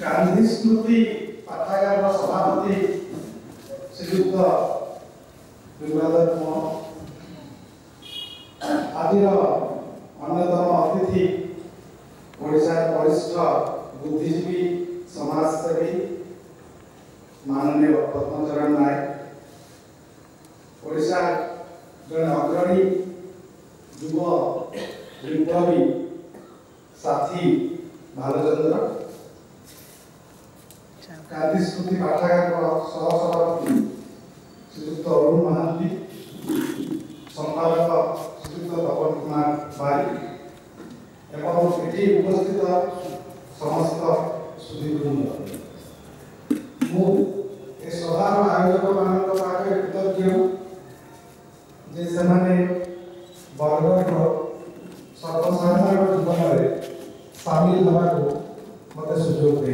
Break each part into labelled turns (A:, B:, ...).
A: गांधी स्मृति पाठागार सभापति श्रीयुक्त विवादत्म आदिर अन्यतम अतिथि ओडिशा वरिष्ठ बुद्धिजीवी समाजसेवी माननीय पद्मचरण नायक ओडिशा जन अग्रणी युव विप्लवी साथी भालचंद्र गांधी स्मृति पाठागार सहसभापति श्रीयुक्त अरुण महांती संपादक श्रीयुक्त तपन कुमार बारिक एवं एटी उपस्थित समस्त सुधीवृंद मु ए सभार आयोजक मानक पाखे कृतज्ञ जे सेमाने बरगढ़ सर्वसाधारण जीवन में सामिल होगा मत सुजोग दे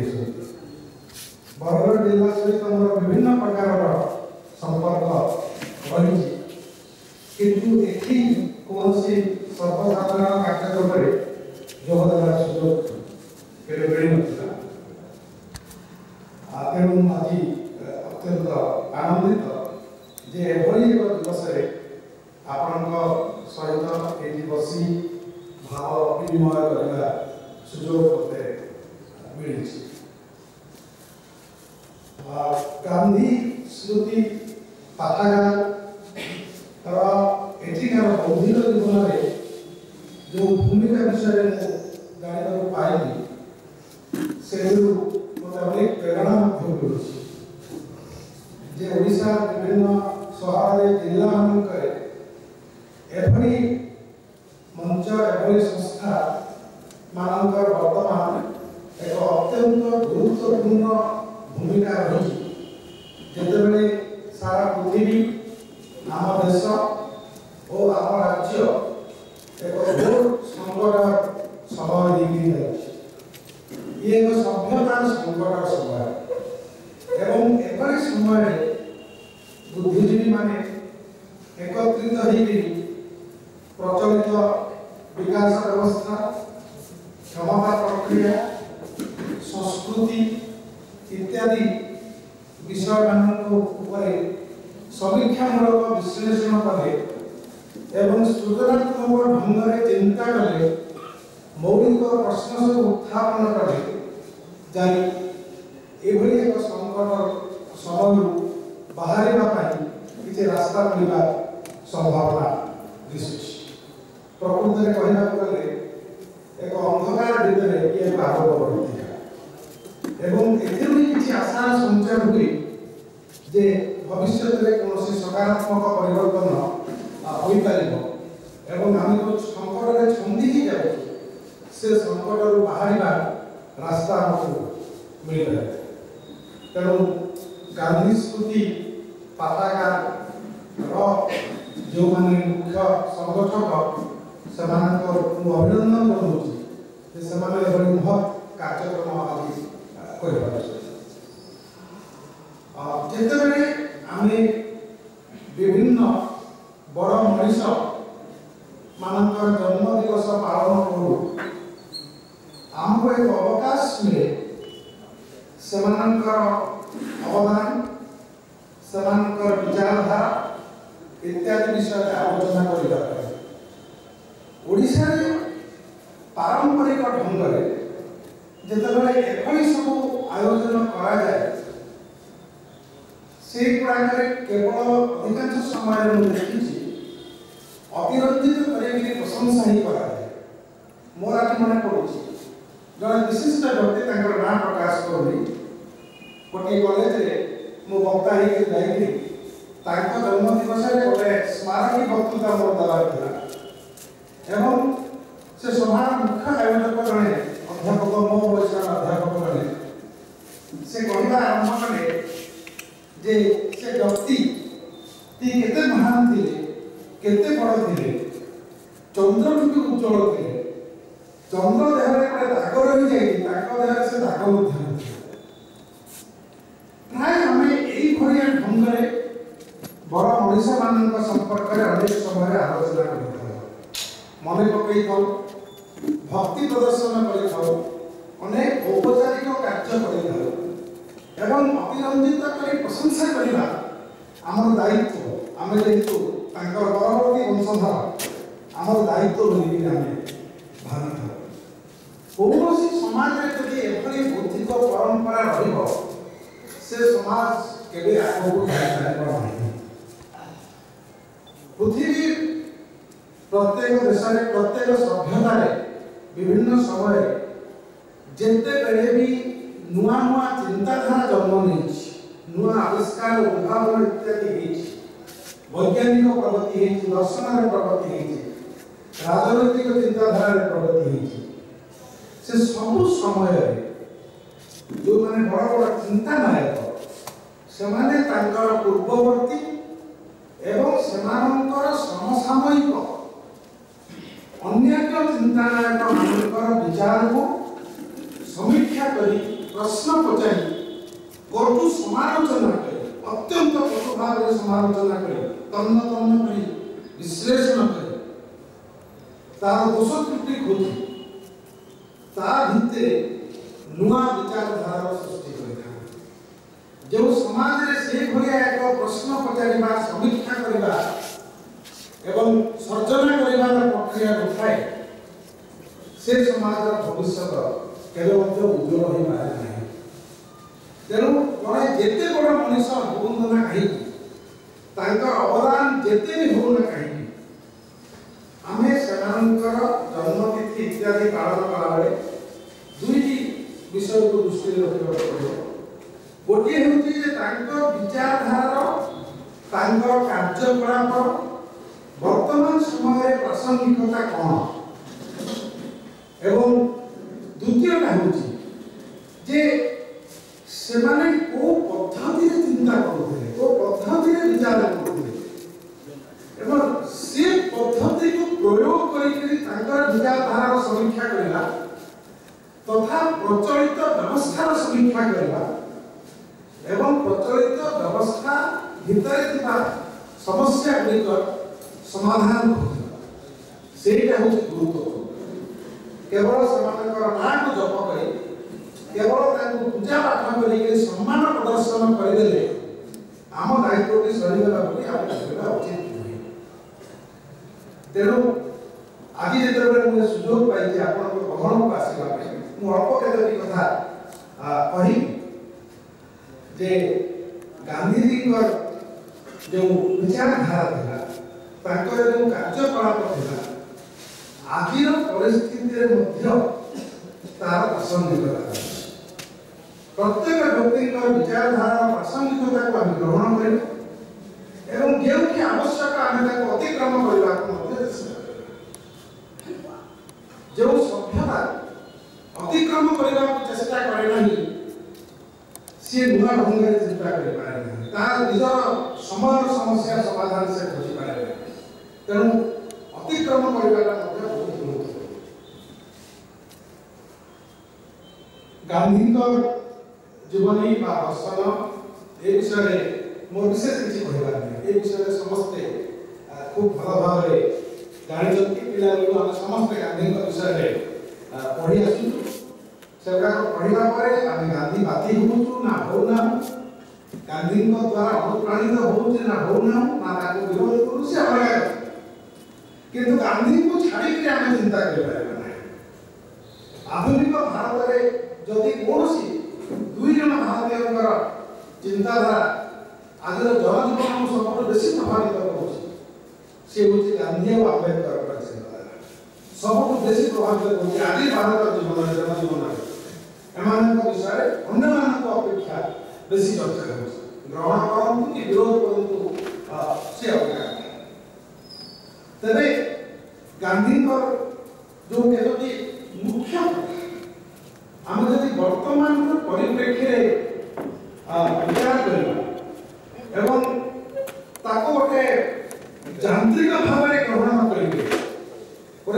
A: बरगढ़ जिला सहित मोर विभिन्न प्रकार संपर्क रही किंतु एठी कौन सर्वसाधारण कार्यक्रम योगदान सुजोग केवे मिल नथिला तेणु आज अत्यंत आनंदित जे एभली एक दिवस आपण सहित ये बसी भाव विनिमय करने सुजोग मते मिली गांधी स्मृति पाठागार एठिकार बौद्धिक जीवन में जो भूमिका विषय जानवर पाइली से मत अनेक प्रेरणा मिलूँ ओडिशा विभिन्न सहर जिला मानक एभली मंच एभली संस्था मानकर वर्तमान एक अत्यंत गुरुत्वपूर्ण भूमिका रही जितेबले सारा पृथ्वी आम देश और आम राज्य एक घोर संकट समय ये एक सभ्यतार संकट समय एवं एपरी समय बुद्धिजीवी माने एकत्रित होकर प्रचलित विकास व्यवस्था क्षमता प्रक्रिया संस्कृति इत्यादि विषय समीक्षामूलक विश्लेषण कले एवं सृजनात्मक ढंग से चिंता कले मौलिक प्रश्न सब उत्थापन कले जारी एभली एक संकट समय बाहर किसी रास्ता मिलवा संभावना दिशुची प्रकृत में कहना गले एक अंधकार भितर ये आगो बढ़ी एवं किसी आशार संचार हुई जे भविष्य में कौन सकारात्मक परिवर्तन हो पार एवं आम जो संकट छंदी ही जाए से संकट बाहर रास्ता आमको मिल पाए तेणु गांधी स्मृति पाठागार जो माने मुख्य संगठक से अभिनंदन करुँच से महत् कार्यक्रम आज जितेबले आम विभिन्न बड़ मनीष मानकर जन्म दिवस पालन करूँ आमको एक अवकाश मिले से अवदान से विचारधारा इत्यादि विषय आलोचना कर ओडिशा पारंपरिक ढंग जितेबाला एभली सब आयोजन करा जाए से केवल अधिकांश समय देखी अतिरंजित कर प्रशंसा ही करा जाए मोर आज मन पड़ू जन विशिष्ट व्यक्ति ना प्रकाश करूनी गोटे कॉलेज मु वक्ता होगी जन्म दिवस गोटे स्मारकी वक्तृता मोर दबार था से सभार मुख्य आयोजक जड़े अध्यापक मो बयसर अध्यापक जड़े से कहवा आरंभ कले जे से व्यक्ति केते महान थे केते बड़ थे चंद्र भी उज्जवल थे चंद्र देह दाग रही जाए से दाग प्राय आम यही ढंग से बड़ मनीष मान संपर्क में अनेक समय आलोचना कर मन पकई था भक्ति प्रदर्शन कर अनेक औपचारिक कार्य कर अतिरंजित कर प्रशंसा करवा आम दायित्व आम जेहेतु परवर्ती वंशधर आम दायित्व बोलिक आम भावी कौन समाज में एभली बौद्धिक परंपरा से समाज केवे आगू जाए पृथ्वी प्रत्येक देश में प्रत्येक सभ्यता विभिन्न समय जिते बेले भी नुआ नुआ चिंताधारा जन्म नहीं नुआ आविष्कार उद्भावन इत्यादि वैज्ञानिक प्रगति दर्शन प्रगति राजनैतिक चिंताधारा प्रगति से सब समय जो माने बड़ बड़ चिंता नायक से माने तांकर पूर्ववर्ती एवं सेमानंकर समसामयिक अन्य चिंता नायक मानकर विचार को समीक्षा करी प्रश्न पचारि कटु समालोचना करी अत्यंत कटु भाव में समालोचना करी तन्न तन्न करी विश्लेषण करी तार दोष त्रुटि खोजी ता भित्रे नुआ विचारधारा सृष्टि करिथा जो समाज रे से भलिया एक प्रश्न पचारिबा समीक्षा करिबा एवं सर्जना करिबार प्रक्रिया उठाए से समाज भविष्य केवल उज्जवल हो पारे ना तेणु जड़े जिते बड़ मनीष हूँ ना कहीं अवदान जिते भी हो ना कहीं आम से जन्मतिथि इत्यादि पालन कला बेले दुईटी विषय को दृष्टि रखा पड़े गोटे हूँ विचारधारा कार्यकलाप वर्तमान समय प्रासंगिकता कौन एवं द्वितीयटा हूँ जे से माने को पद्धति चिंता करते को पद्धति विचार करते एवं से पद्धति को प्रयोग करके विचारधारा समीक्षा करला तथा प्रचलित व्यवस्था समीक्षा करला एवं प्रचलित व्यवस्था भीतर समस्या गुड़िक समाधान सेटा हूँ गुरुत्वपूर्ण केवल ना को जप कर केवल पूजा पाठ कर सम्मान प्रदर्शन करदे आम दायित्व सरीगला उचित नुहे तेणु आज जिते मुझे सुजोग पाई आप गहन को आसवा अल्प केतोटी कथा कही जे गांधीजी जो विचारधारा था जो कार्यकलाप था आज परिस्थिति तार प्रासंगिकता प्रत्येक व्यक्ति विचारधारा प्रासंगिकता को आम ग्रहण कर जो आवश्यक आम अतिक्रम करने जो सभ्यता अतिक्रम करने को चेष्टा करे ना सी नुआ ढंग से चिंता कर निजर समय समस्या समाधान से खोजी पारे तेणु अतिक्रम कर गांधी जीवनी दर्शन ए विषय मोर विशेष किसी कहबार नहीं ए विषय समस्ते खूब भल भाव जानते पिला आम समस्ते गांधी विषय पढ़ी आसु से पढ़ा आम गांधीवादी हूँ ना होना गांधी द्वारा अनुप्राणित होना ना विरोध करूँ से अलग किंतु गांधी को छाड़ी आम चिंता कर आधुनिक भारत में जदि कौन दुई जन भारतीय चिंताधारा आज जनजीवन को सब बेस प्रभावित कर गांधी और आंबेडकर चिंताधारा सब बेस प्रभावित कर आज भारत जीवन जनजीवन एम विषय अन्य अपेक्षा बेसी चर्चा ग्रहण करूँ कि विरोध करूँ से अलग तेरे गांधी जो केतोटी मुख्य आम जब वर्तमान परिप्रेक्षी विचार करवा गोटे यांत्रिक भाव में ग्रहण करेंगे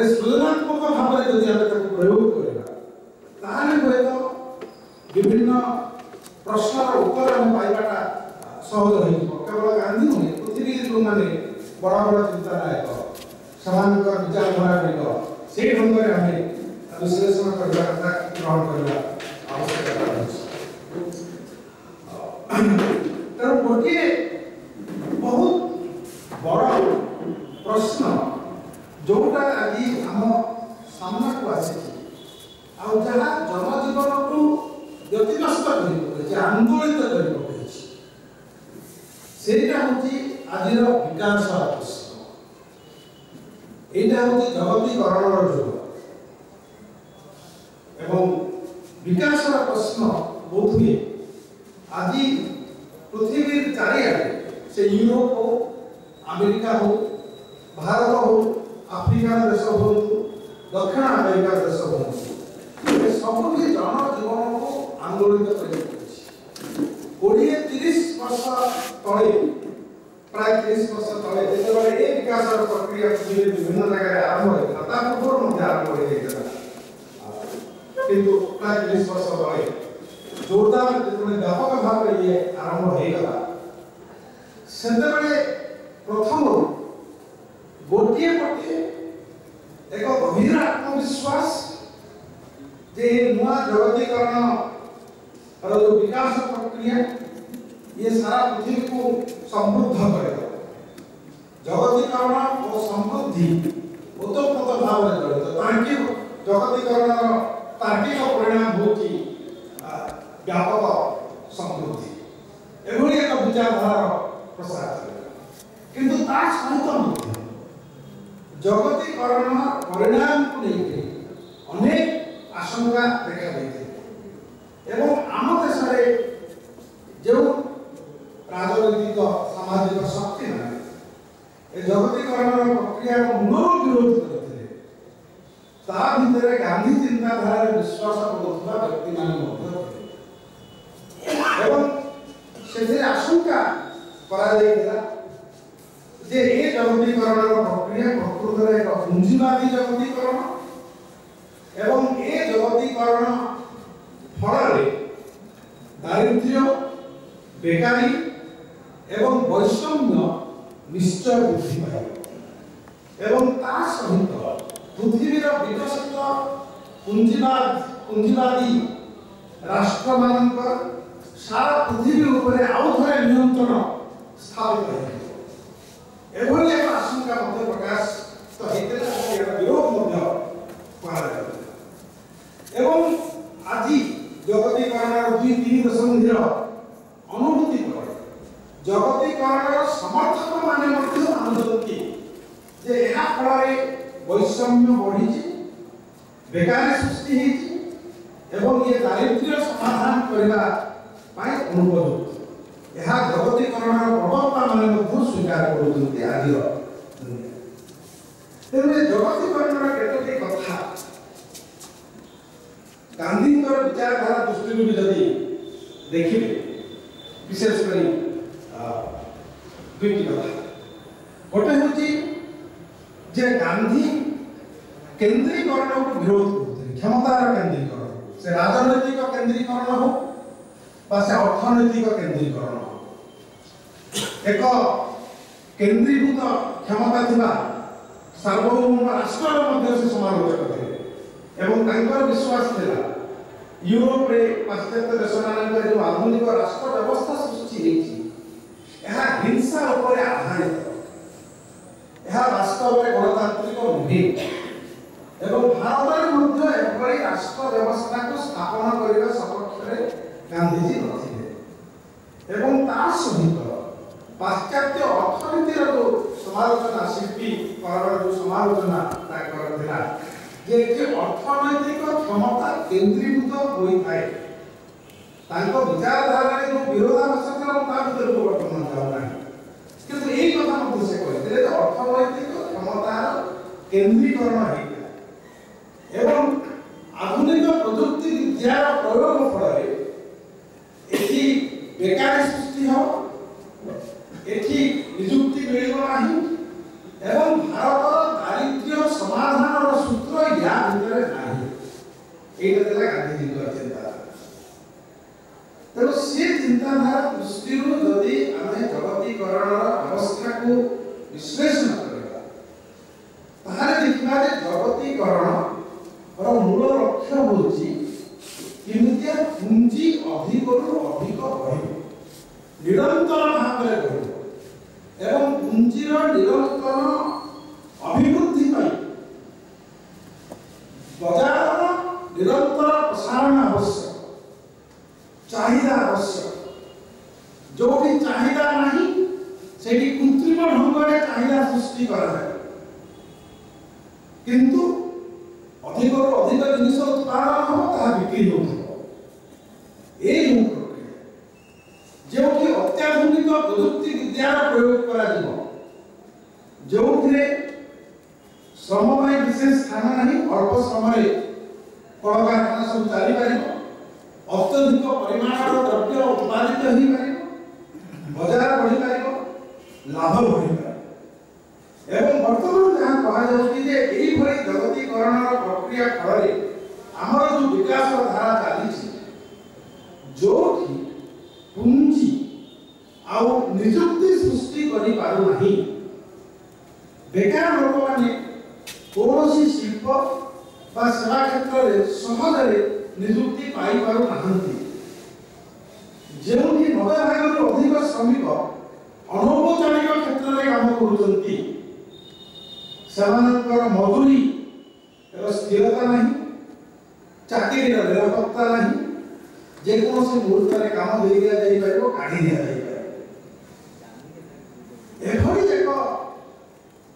A: सृजनात्मक भाव में जब प्रयोग करवा हे तो विभिन्न प्रश्न उत्तर पाइबाटा सहज हो केवल गांधी नुहे पृथ्वी जो मैंने बड़ा बड़ा चिंता नायक विचारधारा से ढंग से आम विश्लेषण करने कथा ग्रहण करना आवश्यकता ଆସିଛି ଆଉ ଯାହା ଜନଜୀବନକୁ ବ୍ୟତିବ୍ୟସ୍ତ କରି ପକାଇଛି, ଆନ୍ଦୋଳିତ କରି ପକାଇଛି, ସେଇଟା ହେଉଛି ଆଜିର ବିକାଶର ପ୍ରଶ୍ନ। এইটা হচ্ছে জগতীকরণের যুগ এবং বিকাশের প্রশ্ন বোধহুয়ে আজি পৃথিবীর চারিআড়ে সে ইউরোপ হোক, আমেরিকা হোক, ভারত হোক, আফ্রিকার দেশ হোক, দক্ষিণ আমেরিকার দেশ হোক, ସବୁଠି ଜନଜୀବନକୁ ଆନ୍ଦୋଳିତ କରି ପକାଇଛି। 20-30 ବର୍ଷ ତଳେ, ପ୍ରାୟ 30 ବର୍ଷ ତଳେ ଯେତେବେଳେ ଏ ବିକାଶର ପ୍ରକ୍ରିୟା ପୃଥିବୀରେ ବିଭିନ୍ନ ଜାଗାରେ ଆରମ୍ଭ ହୋଇଥିଲା, ତା ପୂର୍ବରୁ ମଧ୍ୟ ଆରମ୍ଭ ହୋଇଯାଇଥିଲା, କିନ୍ତୁ ପ୍ରାୟ 30 ବର୍ଷ ତଳେ ଜୋରଦାର ଯେତେବେଳେ ବ୍ୟାପକ ଭାବରେ ଇଏ ଆରମ୍ଭ ହୋଇଗଲା, ସେତେବେଳେ ପ୍ରଥମରୁ ଗୋଟିଏ ପଟେ ଏକ ଗଭୀର ଆତ୍ମବିଶ୍ୱାସ যে নূয়া জগতীকরণর যে বিকাশ প্রক্রিয়া ইয়ে সারা পৃথিবীকে সমৃদ্ধ করে দেব। জগতীকরণ ও সমৃদ্ধি ওতপ্রোত ভাবে জড়িত। তার্কিক জগতীকরণর তার্কিক পরিণাম হচ্ছে ব্যাপক সমৃদ্ধি, এভাবে এক বিচারধারার প্রসার চলে। কিন্তু তার সহিত মধ্যে জগতীকরণ পরিণামকে নিয়ে অনেক আশঙ্কা দেখা দিয়েছে এবং আম দেশে যে রাজনৈতিক সামাজিক শক্তি মানে এই জগতীকরণের প্রক্রিয়ার মূল বিরোধ করে তা ভিতরে গান্ধী চিন্তাধারার বিশ্বাস করুଥିବା ব্যক্তিମାନେ ମଧ୍ୟ এবং ସେଥିରେ ଆଶଙ୍କା କରାଯାଇଥିଲା ଯେ ଏ ଜଗତୀକରଣର ପ୍ରକ୍ରିୟା ପ୍ରକୃତରେ ଏକ ପୁଞ୍ଜିବାଦୀ ଜଗତୀକରଣ এবং ଏ ଜଗତୀକରଣ ଫଳରେ ଦାରିଦ୍ର୍ୟ, ବେକାରୀ ଏବଂ ବୈଷମ୍ୟ ନିଶ୍ଚୟ ବୃଦ୍ଧି ପାଇବ ଏବଂ ତା ସହିତ ପୃଥିବୀର ବିକଶିତ ପୁଞ୍ଜିବାଦୀ ରାଷ୍ଟ୍ରମାନଙ୍କର ସାରା ପୃଥିବୀ ଉପରେ ଆଉ ଥରେ ନିୟନ୍ତ୍ରଣ ସ୍ଥାପିତ ହେବ। ଏଭଳି ଏକ ଆଶଙ୍କା ମଧ୍ୟ ପ୍ରକାଶିତ ହୋଇଥିଲା, ଏହାର ବିରୋଧ ମଧ୍ୟ କରାଯାଇଥିଲା এবং আজি জগতীকরণের 2-3 দশন্ধির অনুভূতি করে জগতীকরণের সমর্থক মানে মধ্যে মানুষকে যে ଏହା ଫଳରେ ବୈଷମ୍ୟ ବଢ଼ିଛି, ବେକାରୀ ସୃଷ୍ଟି ହେଇଛି ଏବଂ ଇଏ ଦାରିଦ୍ର୍ୟ ସମାଧାନ କରିବା ପାଇଁ ଅନୁପଯୁକ୍ତ। ଏହା ଜଗତୀକରଣର ପ୍ରବକ୍ତା ମାନେ ମଧ୍ୟ ସ୍ୱୀକାର କରୁଛନ୍ତି ଆଜିର ଦୁନିଆରେ। ତେଣୁ ଏ ଜଗତୀକରଣର କେତୋଟି କଥା ଗାନ୍ଧୀଙ୍କର ବିଚାରଧାରା ଦୃଷ୍ଟିରୁ ବି ଯଦି ଦେଖିବେ, ବିଶେଷ କରି ଦୁଇଟି କଥା। ଗୋଟେ ହେଉଛି ଯେ ଗାନ୍ଧୀ କେନ୍ଦ୍ରୀକରଣକୁ ବିରୋଧ କରୁଥିଲେ, କ୍ଷମତାର କେନ୍ଦ୍ରୀକରଣ, ସେ ରାଜନୈତିକ କେନ୍ଦ୍ରୀକରଣ ହଉ ବା ସେ ଅର୍ଥନୈତିକ କେନ୍ଦ୍ରୀକରଣ ହଉ, ଏକ କେନ୍ଦ୍ରୀଭୂତ କ୍ଷମତା ଥିବା ସାର୍ବଭୌମ ରାଷ୍ଟ୍ରର ମଧ୍ୟ ସେ ସମାଲୋଚକ ଥିଲେ ଏବଂ ତାଙ୍କର ବିଶ୍ୱାସ ଥିଲା ୟୁରୋପରେ ପାଶ୍ଚାତ୍ୟ ଦେଶମାନଙ୍କରେ ଯେଉଁ ଆଧୁନିକ ରାଷ୍ଟ୍ର ବ୍ୟବସ୍ଥା ସୃଷ୍ଟି ହେଇଛି ଏହା ହିଂସା ଉପରେ ଆଧାରିତ, ଏହା ବାସ୍ତବରେ ଗଣତାନ୍ତ୍ରିକ ନୁହେଁ ଏବଂ ଭାରତରେ ମଧ୍ୟ ଏଭଳି ରାଷ୍ଟ୍ର ବ୍ୟବସ୍ଥାକୁ ସ୍ଥାପନ କରିବା ସପକ୍ଷରେ ଗାନ୍ଧୀଜୀ ନଥିଲେ ଏବଂ ତା ସହିତ ପାଶ୍ଚାତ୍ୟ ଅର୍ଥନୀତିର ଯେଉଁ ସମାଲୋଚନା, ଶିଳ୍ପୀ କରର ଯେଉଁ ସମାଲୋଚନା ତାଙ୍କର ଥିଲା ଯେ ଅର୍ଥନୈତିକ କ୍ଷମତା କେନ୍ଦ୍ରୀଭୂତ ହୋଇଥାଏ, ତାଙ୍କ ବିଚାରଧାରାରେ ଯେଉଁ ବିରୋଧାଭାସ ଥିଲା ମୁଁ ତା ଭିତରକୁ ବର୍ତ୍ତମାନ ଯାଉନାହିଁ, କିନ୍ତୁ ଏଇ କଥା ମଧ୍ୟ ସେ କହିଥିଲେ ଯେ ଅର୍ଥନୈତିକ କ୍ଷମତାର କେନ୍ଦ୍ରୀକରଣ ହେଇଥାଏ ଏବଂ ଆଧୁନିକ ପ୍ରଯୁକ୍ତି ବିଦ୍ୟାର ପ୍ରୟୋଗ ଫଳରେ ଏଠି ବେକାରୀ ସୃଷ୍ଟି ହେବ, ଏଠି ନିଯୁକ୍ତି ମିଳିବ ନାହିଁ ଏବଂ ଭାରତର ଦାରିଦ୍ର୍ୟ ସମାଧାନର ସୂତ୍ର ୟା ଭିତରେ ନାହିଁ। এইটা ଥିଲା ଗାନ୍ଧୀଜୀଙ୍କର ଚିନ୍ତାଧାରା। ତେଣୁ ସେ ଚିନ୍ତାଧାରା ଦୃଷ୍ଟିରୁ ଯଦି ଆମେ ଜଗତୀକରଣର ଅବସ୍ଥାକୁ ବିଶ୍ଳେଷଣ କରିବା ତାହେଲେ ଦେଖିବା ଯେ ଜଗତୀକରଣର ମୂଳ ଲକ୍ଷ୍ୟ ହେଉଛି କେମିତି ପୁଞ୍ଜି ଅଧିକରୁ ଅଧିକ ବଢ଼ିବ, ନିରନ୍ତର ଭାବରେ ବଢ଼ିବ ଏବଂ ପୁଞ୍ଜିର ନିରନ୍ତର ଅଭିବୃଦ୍ଧି ପାଇଁ बजार निरंतर प्रसारण आवश्यक, चाहिदा आवश्यक। जो भी चाहिदा नहीं सेठी कृत्रिम ढंग से चाहिदा सृष्टि करा है, किंतु अधिक अधिक जिनिस उत्पादन हो ता बिक्री हो ए जो कि अत्याधुनिक प्रजुक्ति विद्यार प्रयोग करा जिवो, जो श्रम विशेष स्थान नहीं, अल्प समय कल कारखाना सब चली पार, अत्यधिक परिमाण द्रव्य उत्पादित हो पार, बजार बढ़ी पार, लाभ बढ़ी पार। एवं वर्तमान जहाँ कह जगतीकरण प्रक्रिया फल आमर जो विकास धारा चली, जो पूंजी आउ निजुक्ति सृष्टि करि पारु नहीं, बेकार लोक माने कौन शिल्प बा सेवा क्षेत्र में सहज निजुक्ति पाई पारु नाहंती। जेउठी 90 भागरु अधिक श्रमिक अनौपचारिक क्षेत्र में काम करुचंती, सेमानकर मजूरी स्थिरता नहीं, चाकरी निरापत्ता नहीं, जेकोसी मुहूर्त में काम दे दिया जाई पारिबो, काढी दिया जाई पारिबो। एभली एक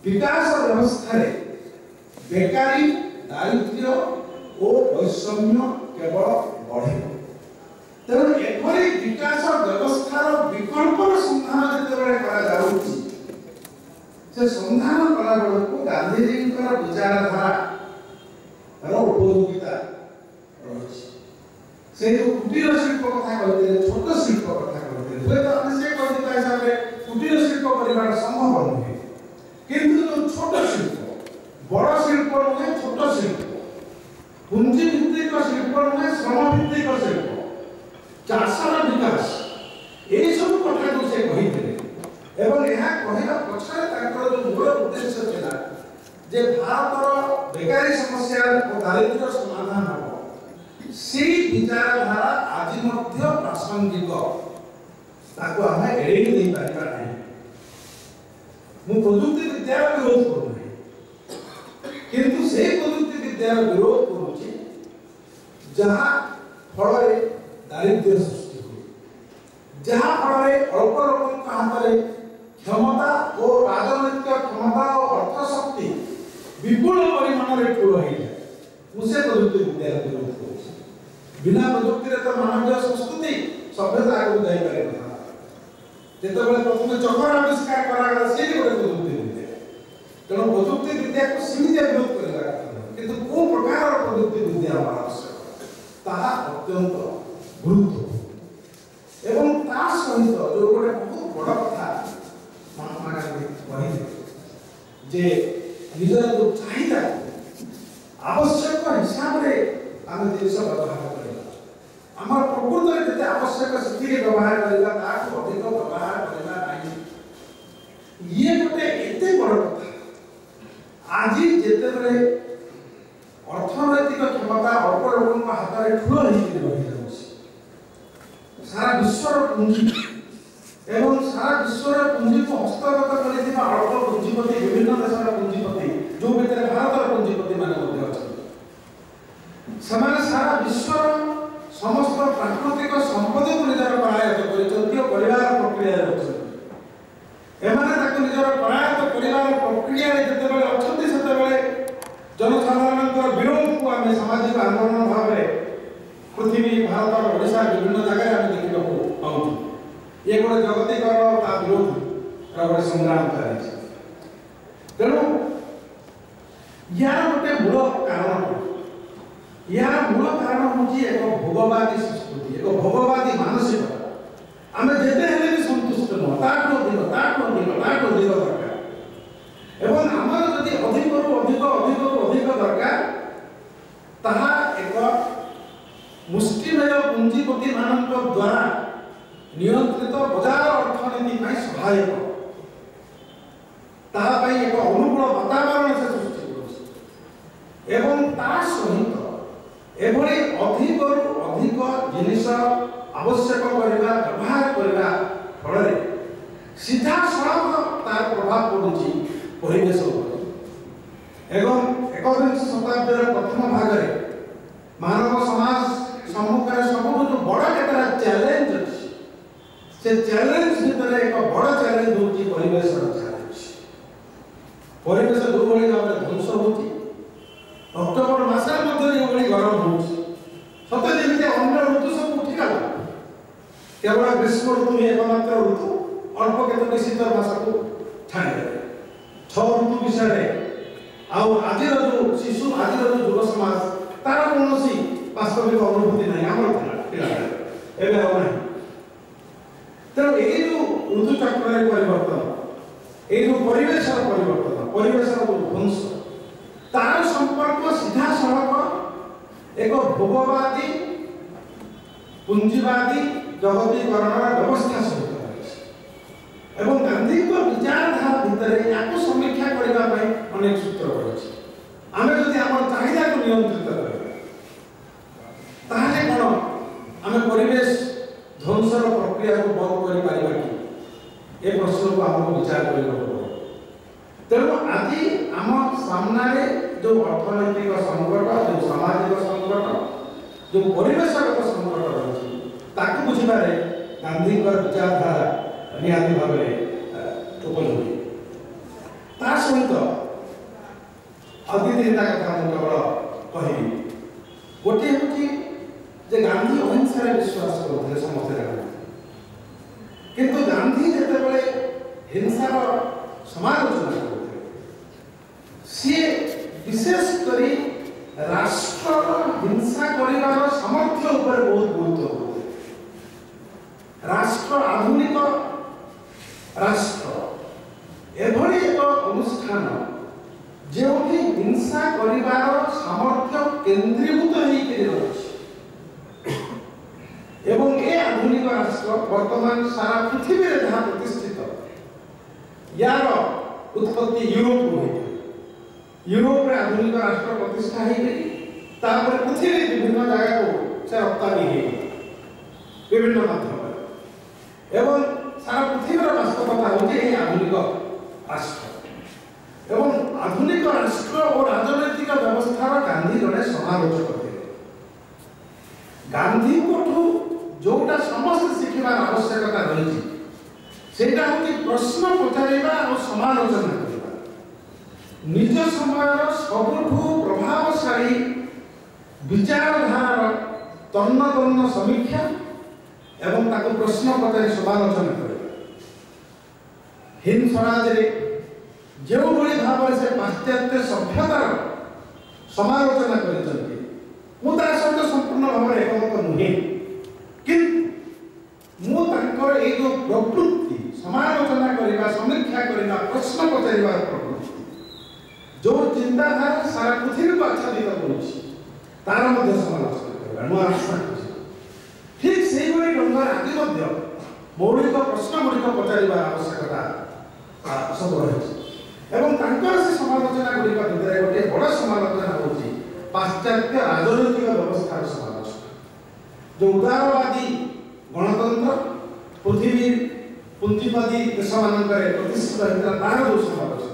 A: विकास व्यवस्था रे बेकारी, दारिद्र्य और वैषम्य केवल बढ़िबो। तेणु एभली विकास व्यवस्थार विकल्पर संधान जेतेबेले करा जाउछि, से संधान कला बेलू गांधीजी विचारधारा उपयोगिता रही। से जो कुटीर शिल्प कथा कहते, छोट शिल्प कथा कहते, हिसाब से कुटीर शिल्प परिवार संभव नुहे, किंतु जो छोट शिल्प, बड़ शिल्प नुहे, छोट शिल्प, पुंजी भित्तिक शिल्प नुहे, श्रम भित्तिक शिल्प, चाषर विकास, ये सब कथा जो से कही एवं यह कहला पछरे ताकर जो मूल उद्देश्य थिला जे भारतर बेकारी समस्या और दारिद्र्य समाधान हो, से विचारधारा आज मध्य प्रासंगिक, ताको आमे एड़ी नहीं पारिबा नहीं। मु प्रजुक्ति विद्यार विरोध करू नहीं, किंतु से प्रजुक्ति विद्यार विरोध करूची जहाँ फल दारिद्र्य सृष्टि हो, जहाँ फल अल्प लोक हाथ में क्षमता और राजनैतिक क्षमता और अर्थ शक्ति विपुल परिमाण में ठूल हो जाए, मुझे प्रजुक्ति विद्या विरोध कर। बिना प्रजुक्ति तो मानवीय संस्कृति सभ्यता आगे जाई पारे ना। जेतेबेले प्रथम चक्र आविष्कार करागला से गोटे प्रजुक्ति विद्या, तेणु प्रजुक्ति विद्या को सीमित विरोध करला, किंतु को प्रकार प्रजुक्ति विद्या आवश्यक ताहा अत्यंत गुरुत्व। एवं ता सहित जो गोटे बहुत बड़ कथा महात्मा गांधी कही जे निजर जो चाहिदा आवश्यक हिसाब रे आम देश व्यवहार करला, आम प्रकृत जते आवश्यक स्थिति व्यवहार करला, ताकू अधिक व्यवहार करला नहीं। ये गोटे एते बड़ कथा आज जेतेबेले अर्थनैतिक क्षमता अल्प लोक हाथ में ठूल रही जाଉଛି, सारा विश्वर पुंजी एवं सारा विश्व पुंजी को हस्तगत कर अल्प पुंजीपति, विभिन्न देशर पुंजीपति जो भितर भारत पुंजीपति मान सारा विश्व समस्त प्राकृतिक संपत्ति को निजर करायत कर परिवार प्रक्रिया निजर करायत परिवार प्रक्रिया जनसाधारण विरोध को आम सामाजिक आंदोलन भाव पृथ्वी भारत ओडिशा विभिन्न जगह आम देखा पाऊँ। ये गोटे जगतीकरण ता विरोध गोटे संग्राम चली। तेणु यार गोटे मूल कारण हूँ एक भोगवादी संस्कृति, एक भोगवादी मानसिकता। आम जिते भी संतुष्ट नुह, अधिक दरकार एवं आम जदि अधिक अधिक दरकार ताहा एक मुष्टिमेय पुंजीपति मान द्वारा नियंत्रित बजार अर्थनीति में सहायक, ताहाई एक अनुकूल वातावरण से सृष्टि कर एवं ता सहित एभली अधिक अधिक जिनिस आवश्यक करबा व्यवहार करबा फल सीधा सड़क तार प्रभाव पड़ुची परिवेश एवं 21 शताब्दी प्रथम भाग से चैलेंज भितर एक बड़ चैलेंज होची परिवेश चैलेंज। परिवेश जो भली भाव ध्वंस होची अक्टोबर मास मध्य गरम होची सत जमी अन्य ऋतु सब उठिगला केवल ग्रीष्म ऋतु एकमात्र ऋतु अल्प केतोटी शीत मास को छाड़े 6 ऋतु विषय आज जो शिशु आज जो युव समाज तार कौन वास्तविक अनुभूति नहीं आम एवं हो ना तेणु ये जो ऋतुचक्र परिवर्तन ये जो परिवेश परिवर्तन परिवेश ध्वंस तार संपर्क सीधा सड़क एक भोगवादी पुंजीवादी जगतीकरण व्यवस्था सहित एवं गांधी विचारधारा भितर या समीक्षा करने अनेक सूत्र रही आम जदि आम चाहिदा को नियंत्रित करें कौन आम परिवेश ध्वंसर प्रक्रिया को बंद कर ये प्रश्न को आमको विचार करने तेणु आज आम सामने जो अर्थनैतिक संकट जो सामाजिक संकट जो परिवेशगत संकट रही बुझे गांधी विचारधारा निहाती भाव उपयोगी ता सहित अद्वितीय कथा केवल कहि गोटे हूँ गांधी अहिंसा विश्वास करते समस्ते किंतु गांधी जिते हिंसार समालोचना करते सी विशेषकर राष्ट्र हिंसा कर सामर्थ्य उपर बहुत गुरुत्व करते राष्ट्र आधुनिक राष्ट्र एभली एक अनुष्ठान जो हिंसा करिवार सामर्थ्य केंद्रीभूत एवं ए आधुनिक राष्ट्र वर्तमान सारा पृथ्वी में जहाँ प्रतिष्ठित यार उत्पत्ति यूरोप यूरोप रे आधुनिक राष्ट्र प्रतिष्ठा होकर पृथ्वी विभिन्न जगह को से रप्तानी विभिन्न माध्यम एवं सारा पृथ्वी वास्तवता होची आधुनिक राष्ट्र एवं आधुनिक राष्ट्र और राजनैतिक व्यवस्था गांधी जड़े समालोचक थे गांधी को जोटा समस्त शिखिबार आवश्यकता रही सेटा होची प्रश्न पचारिबा और समालोचना करबा निज समय सबुठु प्रभावशाली विचारधारा तन्न तन्न समीक्षा एवं ताको प्रश्न पचारि समालोचना करबा हिंद समाज रे जो भली भाव से पाश्चात्य सभ्यतार समालोचना करछन्ति मु ता सहित संपूर्ण भाव एकमत नुहे किंतु मु तांकर ए जो प्रवृत्ति समालोचना करबा समीक्षा करबा प्रश्न पचारिबा प्रवृत्ति जो चिंताधारा सारा पृथ्वी को आच्छादित करुछि तार मध्य समालोचना करबा नु आशा ठीक से भली ढंगर आदि मध्य मौलिक प्रश्न गुड़िक पचारिबा आवश्यकता सब रही एवं तांकर से समालोचना गुड़िक भितर गोटे बड़ समालोचना होची पाश्चात्य राजनैतिक व्यवस्था समालोचना जो उदारवादी गणतंत्र पृथ्वी पुंजीवादी देश मानकर प्रतिष्ठित होता तार जो समालोचना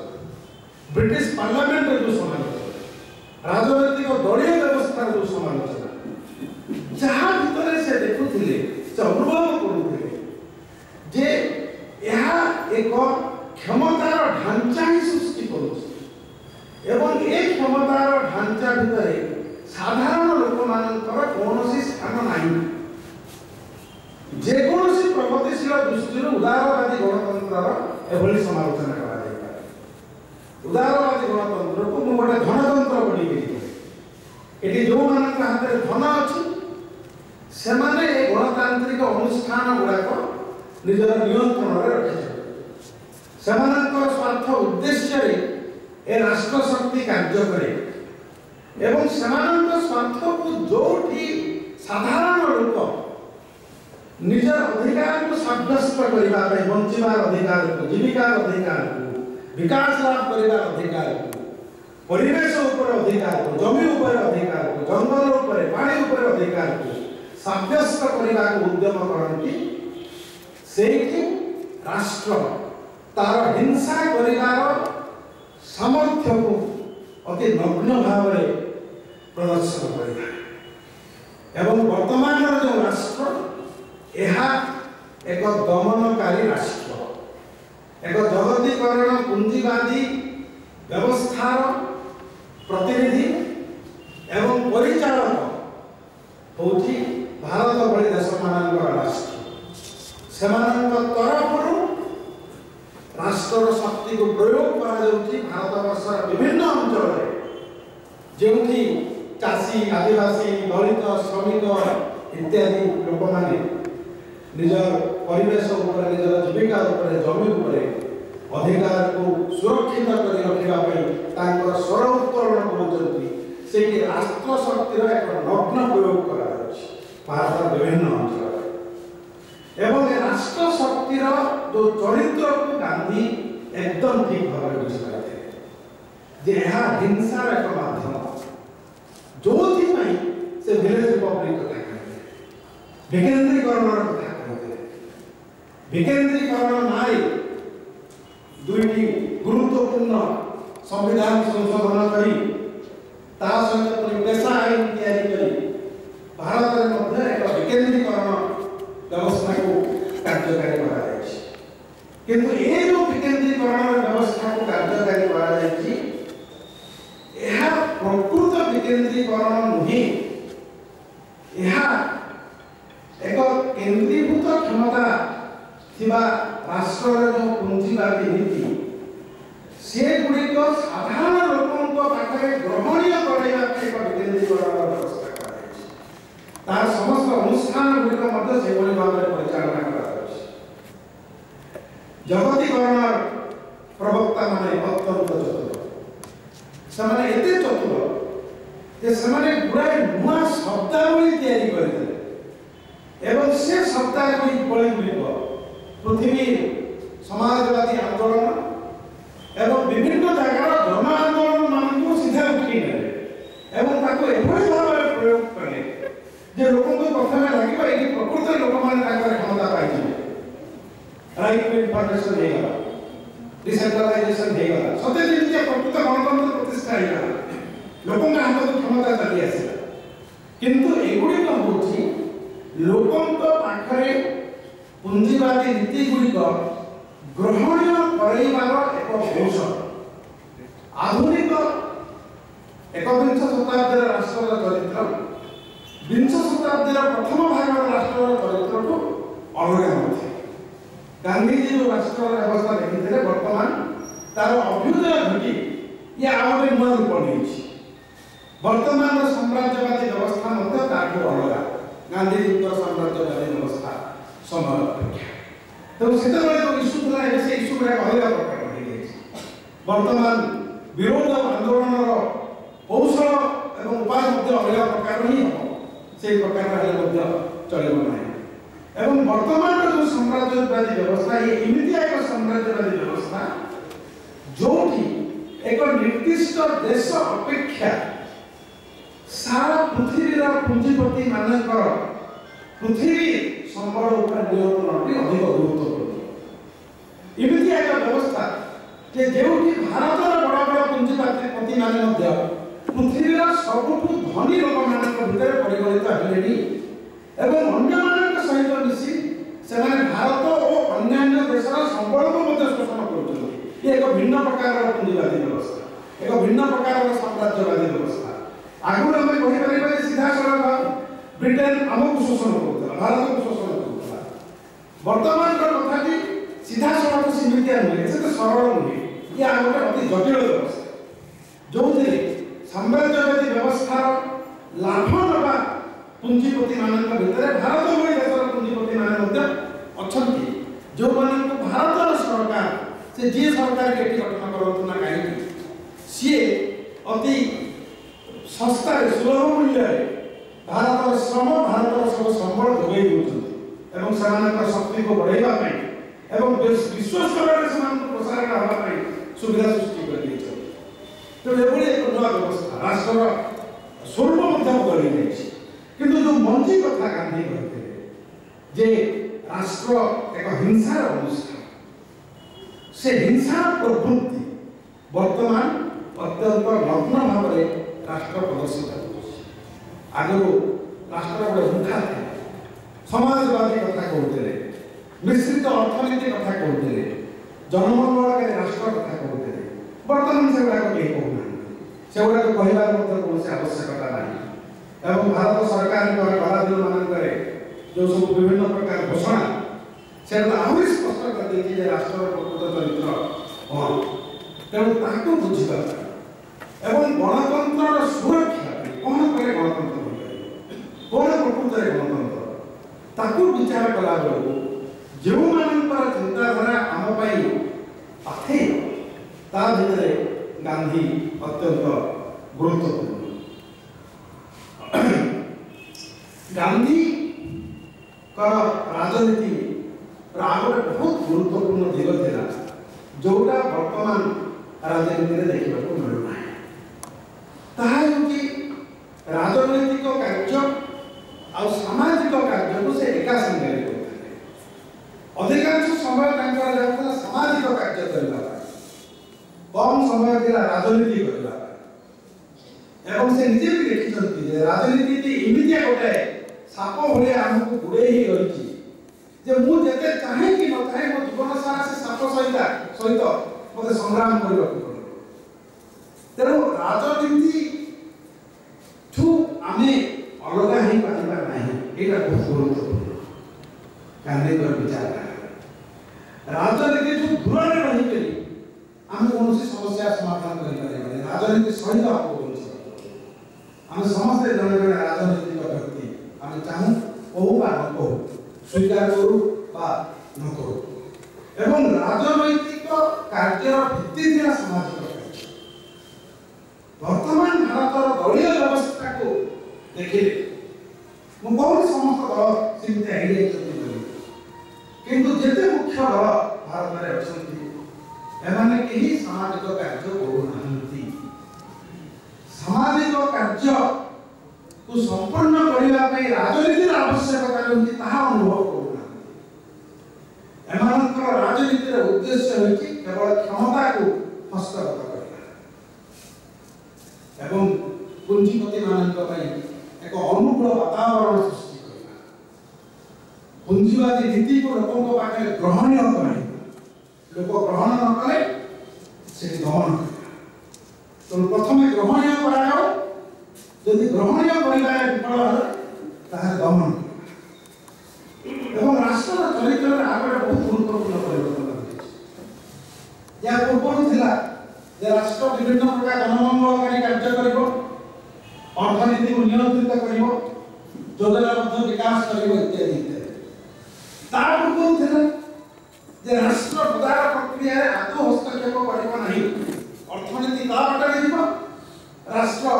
A: ब्रिटिश पार्लियामेंट जो समालोचना राजनैतिक दलीय व्यवस्था जो समालोचना जहाँ भितर से देखुले से अनुभव करुले जे यह एक क्षमतार ढांचा ही सृष्टि करुछि एवं ए क्षमतार ढांचा भितर साधारण लोक मानकर कौन स्थान नहीं जेकोसी प्रगतिशील दृष्टि उदारवादी गणतंत्र एभली समालोचना करा उदारवादी गणतंत्र को मु गोटे धनतंत्र बोली ये जो मान हाथ में धन अच्छी से गणतांत्रिक अनुष्ठान गुड़ाक निजर नियंत्रण रखी स्वार्थ उद्देश्य ए राष्ट्र शक्ति कार्य करे एवं स्वार्थ को जो साधारण लोक निजर अधिकार को सब्यस्त करने बंचार अधिकार को जीविकार अधिकार को विकास लाभ कर अधिकार को परिवेश उपर अधिकार को जमी उपर अधिकार को जंगल उपर पानी उपर अधिकार को सब्यस्त करने उद्यम करती से राष्ट्र तार हिंसा करिवार सामर्थ्य को अति नग्न भाव प्रदर्शन करेगा एवं वर्तमान जो राष्ट्र यह एक दमनकारी राष्ट्र, एक जगतीकरण पुंजीवादी व्यवस्थार प्रतिनिधि एवं परिचालक होची भारत भली देश मानकर राष्ट्र से तरफ राष्ट्र शक्ति को प्रयोग भारत वर्षर विभिन्न अंचल जो चाषी आदिवासी दलित श्रमिक इत्यादि लोक मैंने निज परिवेश निजर जीविका जमी अधिकार को सुरक्षित कर रखा स्वर उत्तोलन कर राष्ट्र शक्तिर एक नग्न प्रयोग कर भारत विभिन्न अंचल एवं राष्ट्र शक्तिर जो चरित्र को गांधी एकदम ठीक भाव बुझी हिंसार एक माध्यम जो से विलेज रिपब्लिक कथा कहते विकेंद्रीकरण कथा कहते विकेंद्रीकरण नारी दुईटी गुरुत्वपूर्ण संविधान संशोधन करी सहित पेशा आईन तैयारी भारत में एक विकेंद्रीकरण व्यवस्था को कार्यकारी किंतु ये जो विकेंद्रीकरण व्यवस्था को कार्यकारी प्रकृत विकेंद्रीकरण नुहे एक केंद्रीभूत क्षमता थिबा राष्ट्र जो पुंजीवादी नीति से गुड़िक साधारण लोकों पाखे ग्रहणीय कराइबा एक विकेंद्रीकरण व्यवस्था तार समस्त अनुष्ठान गुड़िक से भाव में परिचालना जगतीकरण प्रवक्ता माने अत्यंत चतुर से एते चतुर जे से गुड़ाए नुआ शब्दावली तैयारी करते एवं से शब्दावली गुड़िक पृथ्वी समाजवादी आंदोलन एवं विभिन्न जगार जन आंदोलन मान सीधा उठी एवं एभली भाव में प्रयोग कले जे लोक प्रथम लगे ये प्रकृत लोक मैंने क्षमता पाई राइट टू इन्फॉर्मेशन होगा डिसेंट्रलाइजेशन होगा सत्य जिन प्रकृत गणतंत्र प्रतिष्ठा होगा लोक हाथ क्षमता चली आसला किंतु एगुड़िक हूँ लोक पाखे पुंजीवादी नीति गुड़िक ग्रहणीय कराइबार एक कौशल आधुनिक एकविंश शताब्दी राष्ट्र चरित्र विंश शताब्दी प्रथम भाग राष्ट्र चरित्र को अलग नथे गांधीजी जो राष्ट्र व्यवस्था देखते वर्तमान तार अभ्युदय घटी ये आगे नुआ रूप नहीं वर्तमान साम्राज्यवादी व्यवस्था अलग गांधीजी साम्राज्यवादी व्यवस्था समय अपेक्षा तेणु से इश्यू था से इश्यू अलग प्रकार वर्तमान विरोध आंदोलन कौशल और उपाय अलग प्रकार ही हम से प्रकार चलो ना एवं वर्तमान जो साम्राज्यवादी व्यवस्था ये एमती एक साम्राज्यवादी व्यवस्था जो एक निर्दिष्ट देश अपेक्षा सारा पृथ्वी पुंजीपति मानकर पृथ्वी संबल नियंत्रण अधिक गुरुत्वपूर्ण एमती एक व्यवस्था जे जोटी भारत बड़ बड़ पुंजीपति मान पृथ्वी सबुठ धनी लोक मान भर परिगणित हेले एवं अन्य सहित मिसी से भारत और अन्य देशर संबल को शोषण कर एक भिन्न प्रकार पुंजीवादी व्यवस्था एक भिन्न प्रकार साम्राज्यवादी व्यवस्था आगुरी आम कहीपर सीधा सड़क ब्रिटेन आमको शोषण करूला भारत को शोषण करूला वर्तमान कथा सीधा सड़क सीमित नुहे से सरल नुहे ये गोटे अति जटिल व्यवस्था जो साम्राज्यवादी व्यवस्थार लाभ नवा पुंजीपति मान भर भारत भली देशर पुंजीपति मान अच्छा जो भारत सरकार से जी सरकार के गठन करूँ ना कहीं सी अति सस्ता सुलभ मूल्य भारत श्रम भारत सब संबल जोगे दूसरी शक्ति को बढ़ाई विश्व स्तर में प्रसारण हाँपाई सुविधा सृष्टि कर तेणु एक नुआ व्यवस्था राष्ट्र स्वरूप बदल किंतु जो मंजी कथा गांधी कहते जे राष्ट्र एक हिंसार अनुष्ठान से हिंसार प्रवृत्ति वर्तमान अत्यंत नग्न भाव में राष्ट्र प्रदर्शित आगु राष्ट्र गोटे मुखा थे समाजवादी कथा कहते मिश्रित अर्थनीति कथा कहते जनमंगलकारी राष्ट्र कथा कहते बर्तमान से कहना से कहबार कौन आवश्यकता ना भारत सरकार पराधीन मानक जो सब विभिन्न प्रकार घोषणा से आहरी स्पष्ट कर देखिए राष्ट्र प्रकृत चरित्र कौन तेणु बुझा एवं गणतंत्र सुरक्षा कौन करे गणतंत्र कौन प्रकृत गणतंत्र ताकू विचार कला बेलू जो मानकर चिंताधारा आम पाथे ता भीतर गांधी अत्यंत गुरुत्वपूर्ण गांधी राजनीति आगे बहुत गुरुत्वपूर्ण दिग था जोटा वर्तमान राजनीति देखा मिलूना राजनैतिक कार्य आ सामाजिक कार्य को से एका संगे अधिकांश समय सामाजिक कार्य करने कम समय था राजनीति करने एवं से निजे भी देखी राजनीति एमती गोटे साप भाई आमको गुड़े ही रही मुझे चाहे कि न चाहे मो जीवन सारा से साप सहित मत संग्राम करने तेणु राजनीति ठू आम अलग ही पारिबा नहीं ये बहुत गुरुत्वपूर्ण गांधी विचार राजनीति ठू दूर रही आम कौन समस्या समाधान कर राजनीति सहित आम समस्ते जन जन राजनीतिक व्यक्ति आम चाहूँ कहू बा न कहू स्वीकार करू बा न करू एवं राजनैतिक कार्य भित्ति था सामाजिक कार्य वर्तमान भारत दलीय व्यवस्था को देखिए बहुत समस्त दल सीमित किंतु जिते मुख्य दल भारत में अच्छा एमाने कहीं सामाजिक कार्य करूना सामाजिक कार्य को संपूर्ण करने राजनीति आवश्यकता रही अनुभव करूना एमानकर राजनीतिर उद्देश्य होची केवल क्षमता को हस्तगत करना एवं पूंजीपति मानक एक अनुकूल वातावरण सृष्टि करना पूंजीवादी नीति को लोगों पाखे ग्रहणीय करना लोक ग्रहण न कले से दमन तो प्रथम ग्रहणीय कराओ यदि ग्रहणीय करिबार विफल ताहे दमन एवं राष्ट्र चरित्र में आगे बहुत गुरुत्वपूर्ण परिवर्तन या पूर्व थिला जे राष्ट्र विभिन्न प्रकार जनमंगलकारी कार्य करिवो अर्थनीति को नियंत्रित करिवो योजनाबद्ध विकास करिवो इत्यादि ता पूर्व थिला जे राष्ट्र बजार प्रक्रिया रे आदौ हस्तक्षेप करिवो नहीं अर्थनीति ता बाटरे जीव राष्ट्र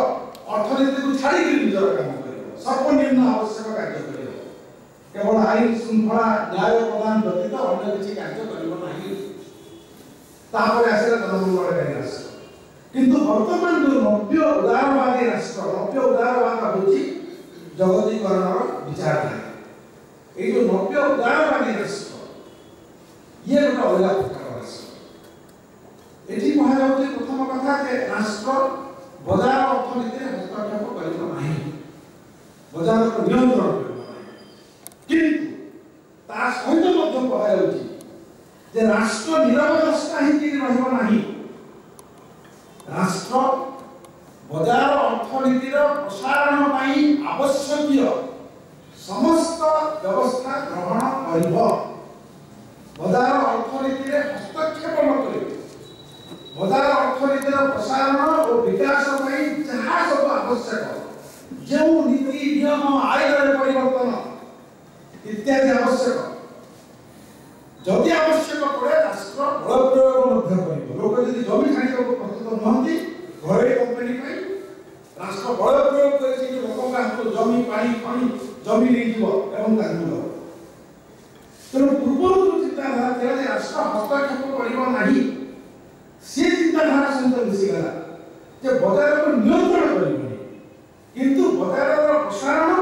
A: अर्थनीति को छाड़ी के निजर काम करिवो सर्वनिम्न आवश्यक कार्य करिवो केवल आईन श्रृंखला न्याय प्रदान व्यतीत अन्य किसी कार्य करिवो नहीं तापर आसे जनमंगलकारी राष्ट्र किंतु वर्तमान जो नव्य उदारवादी राष्ट्र नव्य उदारवाद होची जगतीकरण विचारधारा ये जो नव्य उदारवादी राष्ट्र ये गोटे अलग प्रकार राष्ट्र एटी कहा जाउछि प्रथम कथा जे राष्ट्र बजार अर्थनीति हस्तक्षेप करिबो नाही बजार को नियंत्रण करिबो नाही किंतु ता सहित मध्य कहा जाउछि जे राष्ट्र निरवध्य ही रहिबो नाही राष्ट्र बजार अर्थनीतिर प्रसारण पाई आवश्यक समस्त व्यवस्था ग्रहण करिबो बजार अर्थनीति हस्तक्षेप न करे बजार अर्थनीतिर प्रसारण और विकास पाई जहाँ सब आवश्यक जो नीति नियम आईन परिवर्तन इत्यादि आवश्यक जदि आवश्यक पड़े राष्ट्र बल प्रयोग लोक जदि जमी छाड़ा प्रस्तुत नहंती घरे कंपनी राष्ट्र बल प्रयोग कर लोक जमी पानी पानी जमी नहीं तेणु पूर्व जो चिंताधारा था राष्ट्र हस्तक्षेप कर सी चिंताधारा सहित मिसीगला बजार को नियंत्रण कर किंतु बजार प्रसारण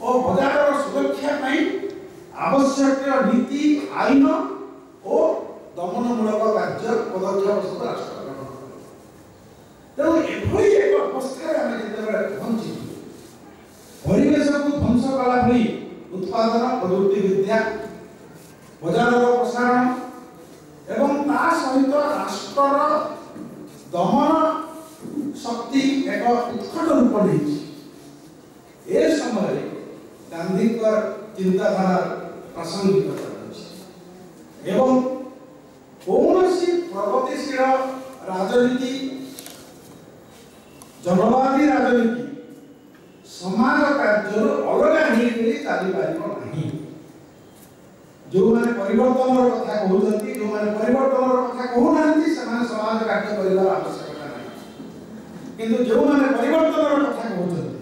A: और बजार सुरक्षा आवश्यक नीति आईन और दमनमूलक कार्य पदक्षेप सब राष्ट्र ग्रहण तेणु एभली एक अवस्था आम जिते पहुंची परिवेश को ध्वंस कला भली उत्पादन प्रवृत्ति विद्या ବଜାରର ପ୍ରସାରଣ ଏବଂ ତା ସହିତ ରାଷ୍ଟ୍ରର ଦମନ ଶକ୍ତି ଏକ ଉତ୍କଟ ରୂପ ନେଇଛି। ଏ ସମୟରେ ଗାନ୍ଧୀଙ୍କ ଚିନ୍ତାଧାରା ପ୍ରାସଙ୍ଗିକତା ରହିଛି ଏବଂ କୌଣସି ପ୍ରଗତିଶୀଳ ରାଜନୀତି, ଜନବାଦୀ ରାଜନୀତି ସମାଜ କାର୍ଯ୍ୟରୁ ଅଲଗା ହେଇକରି ଚାଲିପାରିବ ନାହିଁ। ଯେଉଁମାନେ ପରିବର୍ତ୍ତନର କଥା କହୁଛନ୍ତି, ଯେଉଁମାନେ ପରିବର୍ତ୍ତନର କଥା କହୁନାହାନ୍ତି, ସେମାନେ ସମାଜ କାର୍ଯ୍ୟ କରିବାର ଆବଶ୍ୟକତା ନାହିଁ। କିନ୍ତୁ ଯେଉଁମାନେ ପରିବର୍ତ୍ତନର କଥା କହୁଛନ୍ତି,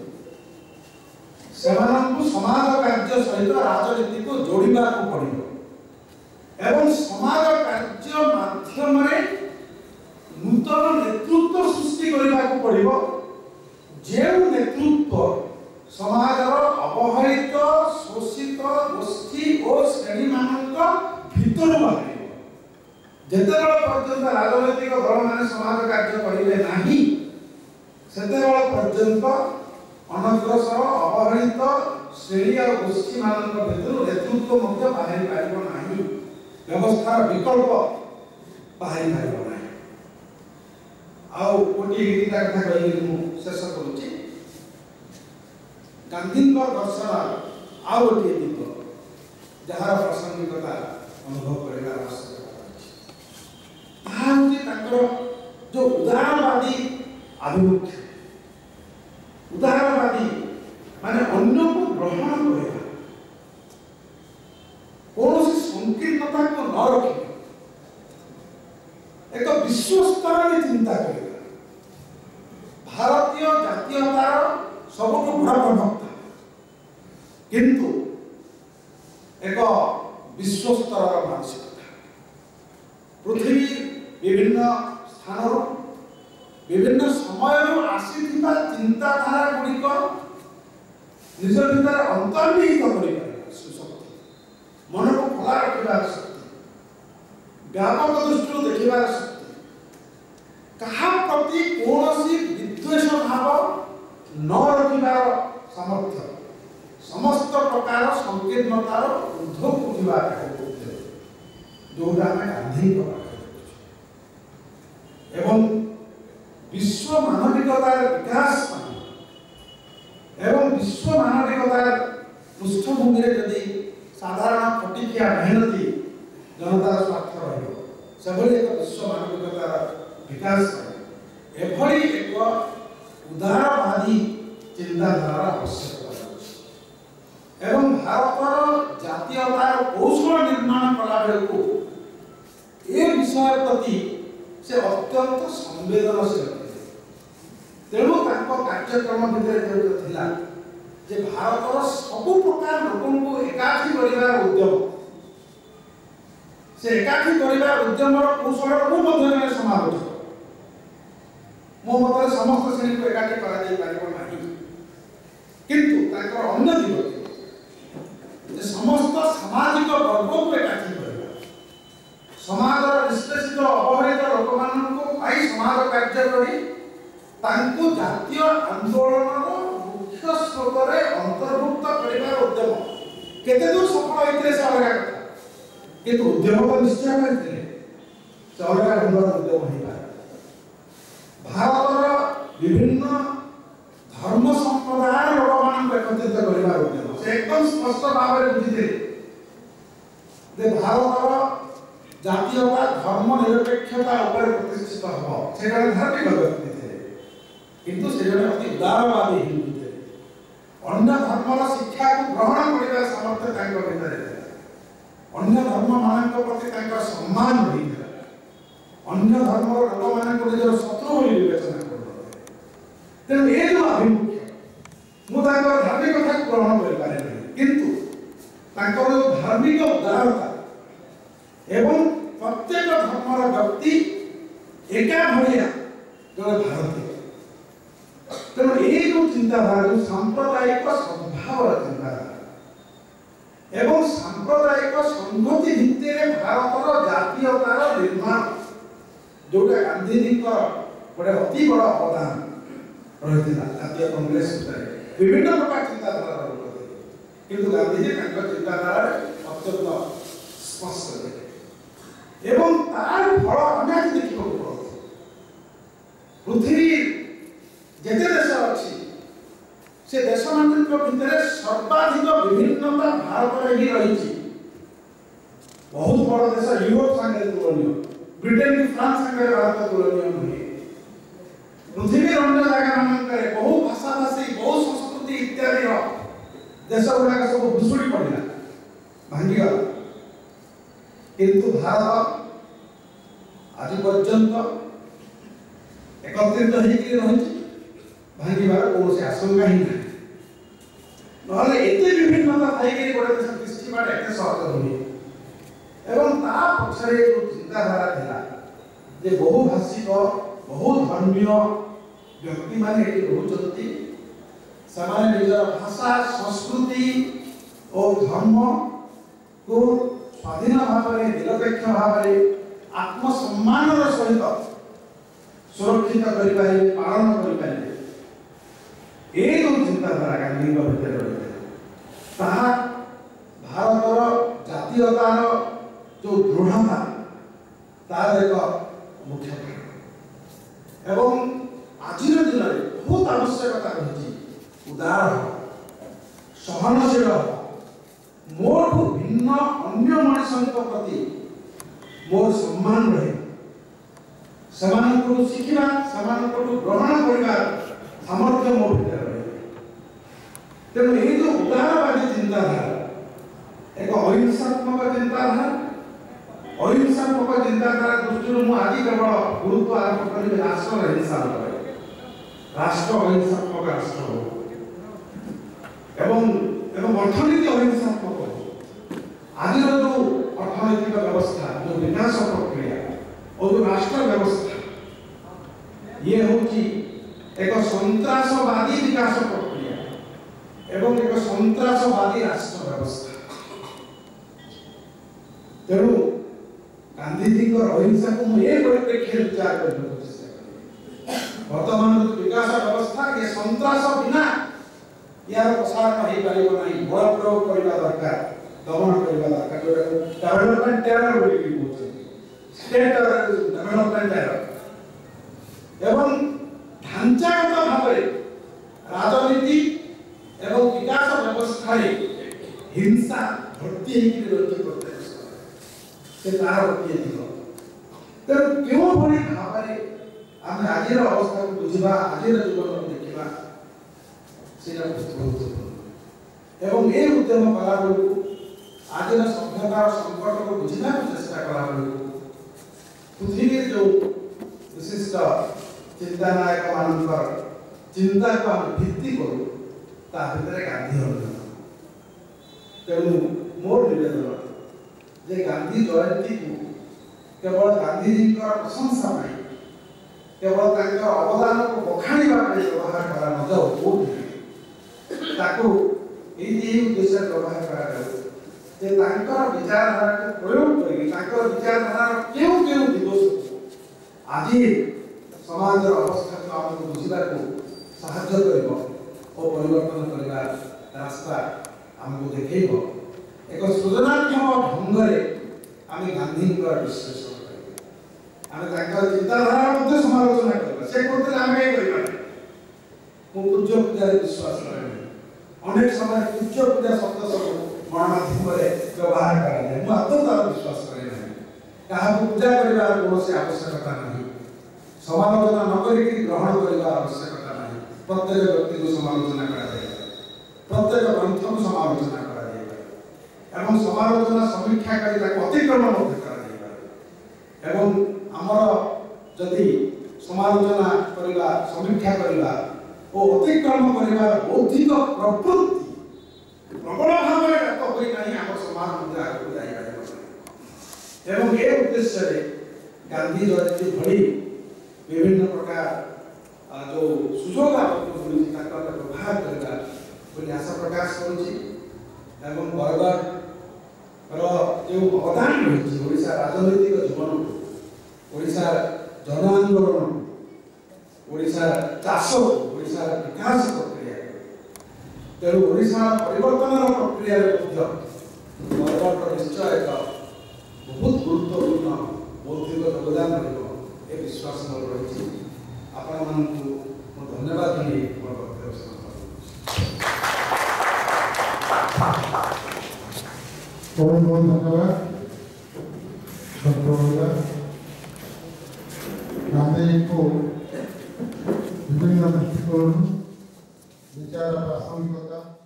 A: ସେମାନଙ୍କୁ ସମାଜ କାର୍ଯ୍ୟ ସହିତ ରାଜନୀତିକୁ ଯୋଡ଼ିବାକୁ ପଡ଼ିବ ଏବଂ ସମାଜ କାର୍ଯ୍ୟ ମାଧ୍ୟମରେ ନୂତନ ନେତୃତ୍ୱ ସୃଷ୍ଟି କରିବାକୁ ପଡ଼ିବ। ଯେଉଁ ନେତୃତ୍ୱ ସମାଜର ଅବହେଳିତ ଶୋଷିତ ଗୋଷ୍ଠୀ ଓ ଶ୍ରେଣୀମାନଙ୍କ ଭିତରୁ ବାହାରିବ। ଯେତେବେଳେ ପର୍ଯ୍ୟନ୍ତ ରାଜନୈତିକ ଦଳମାନେ ସମାଜ କାର୍ଯ୍ୟ କରିବେ ନାହିଁ, ସେତେବେଳେ ପର୍ଯ୍ୟନ୍ତ ଅନଗ୍ରସର ଅବହେଳିତ ଶ୍ରେଣୀ ଆଉ ଗୋଷ୍ଠୀମାନଙ୍କ ଭିତରୁ ନେତୃତ୍ୱ ମଧ୍ୟ ବାହାରି ପାରିବ ନାହିଁ, ବ୍ୟବସ୍ଥାର ବିକଳ୍ପ ବାହାରି ପାରିବ ନାହିଁ। ଆଉ ଗୋଟିଏ ଗୀତା କଥା କହିକି ମୁଁ ଶେଷ କରୁଛି। ଗାନ୍ଧୀଙ୍କ ଦର୍ଶନ ଆଉ ଗୋଟିଏ ଦିଗ ଯାହାର ପ୍ରାସଙ୍ଗିକତା ଅନୁଭବ କରିବାର ଆବଶ୍ୟକତା ରହିଛି, ତାହା ହେଉଛି ତାଙ୍କର ଯେଉଁ ଉଦାରବାଦୀ ଆଭିମୁଖ୍ୟ। ଉଦାରବାଦୀ ମାନେ ଅନ୍ୟକୁ ଗ୍ରହଣ କରିବା, କୌଣସି ସଂକୀର୍ଣ୍ଣତାକୁ ନ ରଖି ଏକ ବିଶ୍ୱ ସ୍ତରରେ ଚିନ୍ତା କରିବା। ଭାରତୀୟ ଜାତୀୟତାର ସବୁଠୁ ବଡ଼ ପ୍ରବକ୍ତା, କିନ୍ତୁ ଏକ ବିଶ୍ୱସ୍ତରର ମାନସିକତା। ପୃଥିବୀ ବିଭିନ୍ନ ସ୍ଥାନରୁ ବିଭିନ୍ନ ସମୟରୁ ଆସିଥିବା ଚିନ୍ତାଧାରା ଗୁଡ଼ିକ ନିଜ ଭିତରେ ଅନ୍ତର୍ନିହିତ କରିପାରିବା ସୁଶକ୍ତି, ମନକୁ ଖୋଲା ରଖିବାର ଶକ୍ତି, ବ୍ୟାପକ ଦୃଷ୍ଟିରୁ ଦେଖିବାର ଶକ୍ତି, କାହା ପ୍ରତି କୌଣସି ବିଦ୍ୱେଷ ଭାବ ନ ରଖିବାର ସାମର୍ଥ୍ୟ, ସମସ୍ତ ପ୍ରକାର ସଂକୀର୍ଣ୍ଣତାର ঊର୍ଦ୍ଧ୍ୱକୁ ଉଠିବା ଯୋଉଟା ଆମେ ଗାନ୍ଧୀଙ୍କ ପାଖରେ ଦେଖୁଛୁ। ଏବଂ विश्व मानविकतार विकास एवं विश्व मानविकतार पृष्ठभूमि जदि साधारण खटिकिया मेहनती जनतार स्वार्थ रही एक विश्व मानविकतार विकास एभली एक उदारवादी चिंताधारा आवश्यकता एवं भारतर जातीयतार कौशल निर्माण कला बेलू ए विषय प्रति से अत्यंत संवेदनशील तेणु कार्यक्रम भितर जे भारतर सबु प्रकार लोक एकाठी कर उद्यम से एकाठी कर उद्यम कौशल समालोचक मो मत समस्त श्रेणी को एकाठी किंतु अन्य दिग समस्त सामाजिक वर्ग को एकाठी समाज निष्पेषित अवहेलित लोक समाज कार्य करी जातीय आंदोलन मुख्य स्रोत अंतर्भुक्त कर उद्यम केते दूर सफल होते से अलग कथा किंतु उद्यम तो निश्चय करते से अलग ढंगर उद्यम हो भारतर विभिन्न धर्म संप्रदाय लोक मान एकत्रित कर उद्यम से एकदम स्पष्ट भाव में बुझी भारतर जातीयता धर्म निरपेक्षता प्रतिष्ठित हम से धार्मिक व्यक्ति थे किंतु से अति उदारवादी हिंदू थे अन्य धर्मर शिक्षा को ग्रहण करने सामर्थ्य भीतर अन्य धर्म मान प्रति सम्मान रही अन्य धर्म लोक मान निजर शत्रु विवेचना कर तेणु ये जो आभिमुख्य मुझे धार्मिक कथा ग्रहण करें किंतु धार्मिक उदारता एवं प्रत्येक धर्मर व्यक्ति एका भाया जड़े भारतीय तेणु ये जो चिंताधारा जो सांप्रदायिक सद्भाव चिंताधारा एवं सांप्रदायिक संहति भित्तिर भारतर जातीयतार निर्माण जोटा गांधीजी गोटे अति बड़ अवदान रही जातीय कांग्रेस विभिन्न प्रकार चिंताधारा किंतु गांधीजी चिंताधारा अत्यंत स्पर्श करें एवं तार फल आम आज देखा पड़े पृथ्वी जिते देश अच्छी से देश मान भितर सर्वाधिक विभिन्नता भारत में ही रही बहुत बड़ देश यूरोप संगे तुलनीय ब्रिटेन की फ्रांस संगे भारत तुलनीय नुहे पृथ्वी अन्य जगह मानक बहु भाषा भाषी बहु संस्कृति इत्यादि देश गुड़ाक सब भुशुड़ी पड़ा भांगीगला किंतु भारत आज पर्यंत एकत्रित होकर भांगार कौन आशंका ही ना ना एत विभिन्नता थी गोटे देश दृष्टि बाटे एत सहज नुहे एवं ता पक्षरे जो चिंताधारा था जे बहुभाषिक बहुधर्मीय व्यक्ति माने रोचती समाने निजर भाषा संस्कृति और धर्म को स्वाधीन भाव में निरपेक्ष भाव में आत्मसम्मान सहित सुरक्षित करें पालन करें ये जो चिंताधारा गांधी भीतर रही भारत जातीयतार जो दृढ़ता तार एक मुख्य कारण एवं आज दिन में बहुत आवश्यकता रही उदार सहनशील मोठू भिन्न अन्य मनुष्यों प्रति मोर सम्मान रहे शिखा ग्रहण करने सामर्थ्य मो भीतर रहे तेणु ये जो उदारवादी चिंताधारा एक अहिंसात्मक चिंताधारा अहिंसात्मक चिंताधारा दृष्टि मुझे आज केवल गुरुत्व आरोप करी राष्ट्र हिंसा राष्ट्र अहिंसात्मक राष्ट्र हो एवं अर्थनीति अहिंसात्मक हो आज जो अर्थनैतिक व्यवस्था जो विकास प्रक्रिया और जो राष्ट्र व्यवस्था ये होची एक सन्त्रासवादी विकास प्रक्रिया एवं एक सन्त्रासवादी राष्ट्र व्यवस्था तेणु गांधीजी अहिंसा को मुझे परिप्रेक्षी विचार करने चेष्टा करी वर्तमान विकास व्यवस्था ये सन्त्रास बिना यार प्रसारण हो पार नहीं बल प्रयोग करने दरकार दमन करने दरकार जो डेवलपमेंट टेरर बोलते स्टेट डेवलपमेंट टेरर एवं ढांचागत भाव राजनीति एवं विकास व्यवस्था हिंसा भर्ती रही प्रत्येक से तार गोटे दिग तेणु क्यों भाई भाव आम आज अवस्था को बुझा आज जीवन को देखा से एवं ये उद्यम कला आज सभ्यतार संकट को बुझा चेष्टा कला पृथ्वी जो विशिष्ट चिंतानायक मान चिंता को आम भित्ति करूँ भितर गांधी अन्यतम तेणु मोर निवेदन जे गांधी जयंती को केवल गांधीजी प्रशंसा केवल अवदान को बखाणा व्यवहार करा न जाऊ उद्देश्य व्यवहार करा विचारधारा को प्रयोग कर विचारधारा क्यों क्यों दिवस आज समाज अवस्था को आमको बुझा साहाय्य कर परिवर्तन करने रास्ता आमको देखेब एक सृजनात्मक ढंग आम गांधी विश्लेषण करें चिंताधारा समालोचना करते से करते आम कहीं पूज्य पूजा विश्वास करें अनेक समय पूज्य पूजा शब्द सब गणमाध्यम व्यवहार कराए मुझे आदौ तार विश्वास करे क्या पूजा कर कौन आवश्यकता नहीं समालोचना नक ग्रहण कर आवश्यकता नहीं प्रत्येक व्यक्ति को समालोचना कराए प्रत्येक ग्रंथ को समालोचना एवं समालोचना समीक्षा कर अतिक्रमण एवं आमर जदि समालोचना करवा समीक्षा करवा और अतिक्रम कर बौद्धिक प्रवृत्ति प्रबल भाव में व्याप्त होना आम समाज मध्य आगे जापर एवं ये उद्देश्य गांधी जयंती भली विभिन्न प्रकार जो सुजोग आपको व्यवहार करने आशा प्रकाश करुँच बरगढ़ जो अवदान रही राजनैतिक जीवन ओडिशा जन आंदोलन ओडिशा चाष ओडिशा विकास प्रक्रिया तेणु ओडिशा परिवर्तन प्रक्रिया बरगढ़ निश्चय एक बहुत गुरुत्वपूर्ण बौद्धिक योगदान रही विश्वास मोर रही आपण धन्यवाद देवी मोर वक्तव्य
B: बहुत बहुत धन्यवाद गांधी को विभिन्न दृष्टिकोण विचार प्रासंगिकता